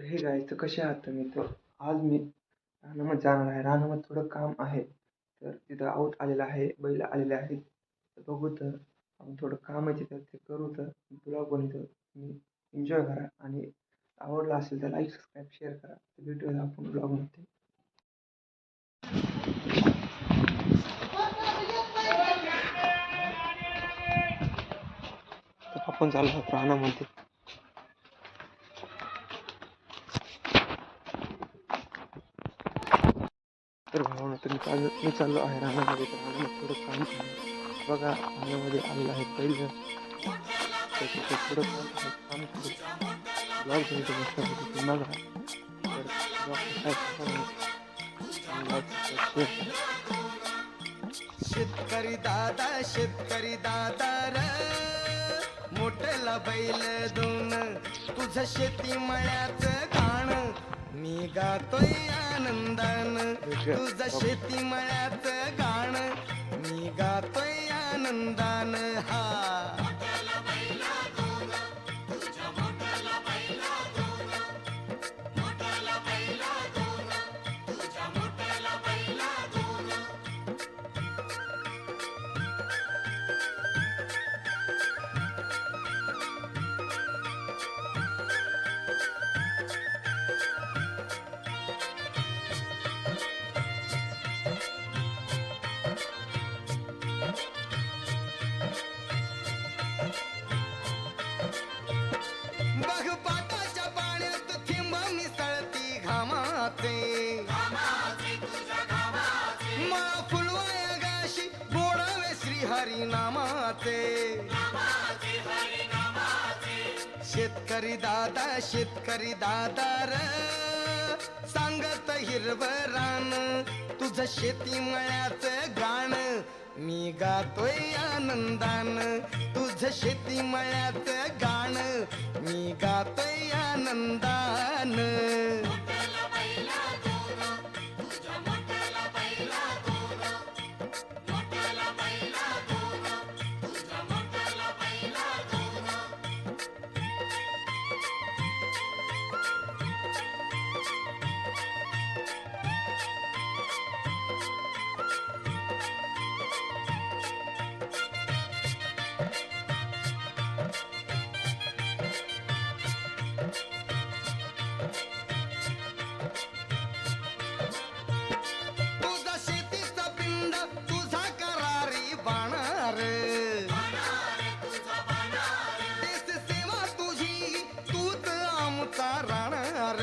हे गाईचं कसे आहात तुम्ही? तर आज मी रानामध्ये जाणार आहे. रानामध्ये थोडं काम आहे. तर तिथं आऊत आलेला आहे, बैल आलेले आहेत. तर बघू तर आपण थोडं काम आहे तिथं ते करू तर ब्लॉग बनवतो. तुम्ही एन्जॉय करा आणि आवडला असेल तर लाईक, सबस्क्राईब, शेअर करा. तर भेटूया आपण ब्लॉगमध्ये. तर आपण चाललो आहोत रानामध्ये. तर भावानं मी चाललो आहे रानामध्ये. तर रानामध्ये थोडं काम आहे. बघा रानामध्ये आलेलं आहे बैल. तर तिथे थोडं काम आहे. काम करू ब्लॉग बनवतो मस्तपैकी बघा. तर ब्लॉग कसा आहे आणि लाईक शेअर करा. शेतकरी दादा र मोठला बैल दोन तुझं शेती मळ्याचं गाण मी गातोय आनंदान तुझं शेती मळ्याचं गाण मी गातोय आनंदान हा बघ पाटाच्या पाण्यात थिंब मिसळती घामाचे मला फुलवाया गाशी गोडावे श्री हरी नामाचे शेतकरी दादा र सांगत हिरव रान तुझं शेती मळ्याचं गाण मी गातोय आनंदान तुझं शेती मळ्याचं गाण मी गातोय आनंदान तुझा शेतीचा पिंड तुझा करारी बाणार देश सेवा तुझी तूच आमचा राहणार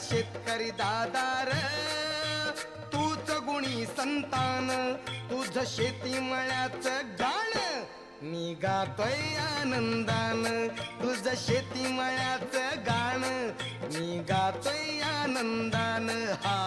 शेतकरी दादा र तूच गुणी संतान तुझं शेती मळ्याचं गाण मी गातोय आनंदान तुझं शेती मळ्याचं गाण मी गातोय आनंदान हा